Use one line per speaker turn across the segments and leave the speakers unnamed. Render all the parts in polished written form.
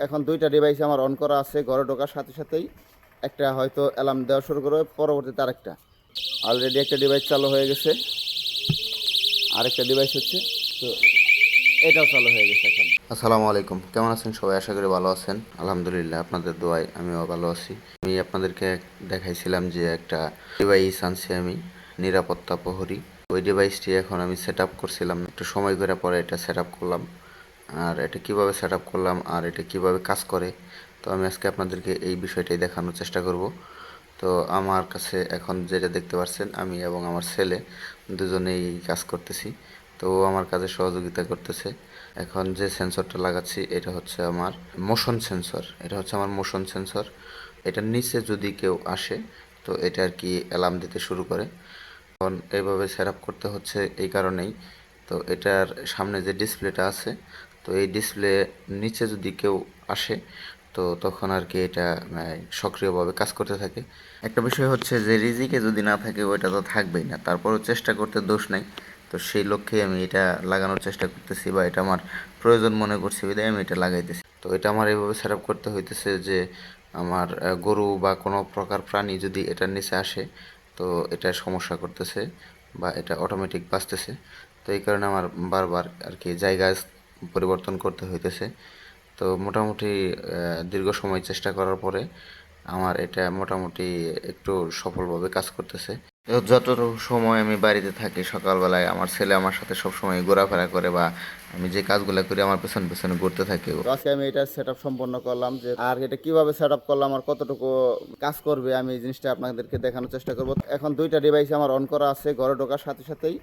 এখন দুইটা ডিভাইস আমার অন করা আছে। ঘরে ঢোকার সাথে সাথেই একটা হয়তো অ্যালার্ম দেওয়া শুরু করবে, পরবর্তীতে আরেকটা। অলরেডি একটা ডিভাইস চালু হয়ে গেছে, আরেকটা ডিভাইস হচ্ছে, তো এটাও চালু হয়ে গেছে এখন। আসসালামু আলাইকুম, কেমন আছেন সবাই? আশা করি ভালো আছেন। আলহামদুলিল্লাহ, আপনাদের দোয়ায় আমিও ভালো আছি। আমি আপনাদেরকে দেখাইছিলাম যে একটা ডিভাইস আনছি আমি, নিরাপত্তা প্রহরী। ওই ডিভাইসটি এখন আমি সেট আপ করছিলাম, একটু সময় করে পরে এটা সেট আপ করলাম। আর এটা কিভাবে সেট আপ করলাম আর এটা কিভাবে কাজ করে, তো আমি আজকে আপনাদেরকে এই বিষয়টাই দেখানোর চেষ্টা করব। তো আমার কাছে এখন যেটা দেখতে পাচ্ছেন, আমি এবং আমার ছেলে দুজনেই কাজ করতেছি। তো ও আমার কাজে সহযোগিতা করতেছে। এখন যে সেন্সরটা লাগাচ্ছি এটা হচ্ছে আমার মোশন সেন্সর। এটার নিচে যদি কেউ আসে তো এটা আর কি অ্যালার্ম দিতে শুরু করে। এখন এইভাবে সেট আপ করতে হচ্ছে এই কারণেই, তো এটার সামনে যে ডিসপ্লেটা আছে, তো এই ডিসপ্লে নিচে যদি কেউ আসে তো তখন আর কি এটা সক্রিয়ভাবে কাজ করতে থাকে। একটা বিষয় হচ্ছে যে রিজিকে যদি না থাকে ওইটা তো থাকবেই না, তারপরও চেষ্টা করতে দোষ নাই। তো সেই লক্ষ্যে আমি এটা লাগানোর চেষ্টা করতেছি, বা এটা আমার প্রয়োজন মনে করছি বিধায় আমি এটা লাগাইতেছি। তো এটা আমার এইভাবে সেট আপ করতে হইতেছে যে আমার গরু বা কোনো প্রকার প্রাণী যদি এটার নিচে আসে তো এটা সমস্যা করতেছে বা এটা অটোমেটিক বাজতেছে। তো এই কারণে আমার বারবার আর কি জায়গা পরিবর্তন করতে হইতেছে। তো মোটামুটি দীর্ঘ সময় চেষ্টা করার পরে আমার এটা মোটামুটি একটু সফলভাবে কাজ করতেছে। তো যতটুকু সময় আমি বাড়িতে থাকি সকালবেলায় আমার ছেলে আমার সাথে সবসময় ঘোরাফেরা করে, বা আমি যে কাজগুলো করি আমার পেছনে পেছনে ঘুরতে থাকে। তো আজকে আমি এটা সেট আপ সম্পন্ন করলাম, যে আর এটা কিভাবে সেট আপ করলাম আর কতটুকু কাজ করবে আমি এই জিনিসটা আপনাদেরকে দেখানোর চেষ্টা করব। এখন দুইটা ডিভাইস আমার অন করা আছে। ঘরে ঢোকার সাথে সাথেই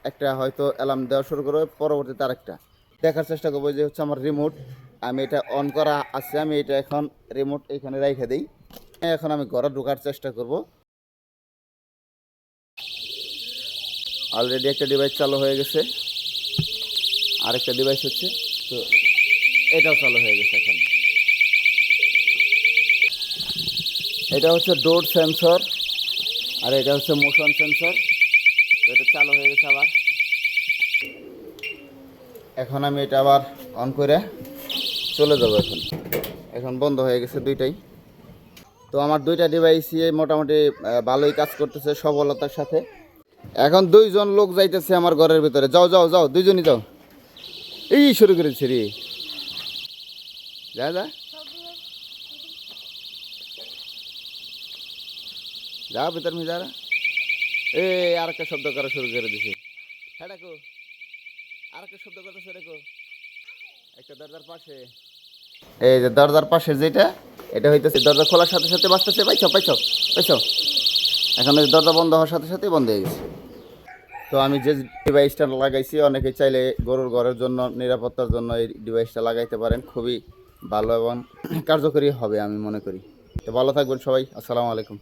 একটা হয়তো অ্যালার্ম দেওয়া শুরু করবে, পরবর্তীতে আরেকটা। দেখার চেষ্টা করবো যে হচ্ছে আমার রিমোট, আমি এটা অন করা আছে, আমি এটা এখন রিমোট এখানে রেখে দিই। এখন আমি ঘরে ঢোকার চেষ্টা করব। অলরেডি একটা ডিভাইস চালু হয়ে গেছে, আরেকটা ডিভাইস হচ্ছে, তো এটাও চালু হয়ে গেছে এখন। এটা হচ্ছে ডোর সেন্সর আর এটা হচ্ছে মোশন সেন্সর। তো এটা চালু হয়ে গেছে আবার। এখন আমি এটা আবার অন করে চলে যাবো। এখন এখন বন্ধ হয়ে গেছে দুইটাই। তো আমার দুইটা ডিভাইসই মোটামুটি ভালোই কাজ করতেছে সফলতার সাথে। এখন দুইজন লোক যাইতেছে আমার ঘরের ভিতরে। যাও যাও যাও, দুইজনই যাও। এই শুরু করেছি রে, যা যা যা ভিতর মি যা। এই আর একটা শব্দ করা শুরু করে দিছে। হ্যাঁ ডাকো, আর একটা শব্দ করতেছে, দেখো একটা দরজার পাশে। এই যে দরজার পাশে যেটা, এটা হইতেছে দরজা খোলার সাথে সাথে বাঁচতেছে। পাইছো পাইছো পাইছো। এখন ওই দরজা বন্ধ হওয়ার সাথে সাথেই বন্ধ হয়ে গেছে। তো আমি যে ডিভাইসটা লাগাইছি, অনেকে চাইলে গরুর ঘরের জন্য নিরাপত্তার জন্য এই ডিভাইসটা লাগাইতে পারেন। খুবই ভালো এবং কার্যকরী হবে আমি মনে করি। তো ভালো থাকবেন সবাই, আসসালামু আলাইকুম।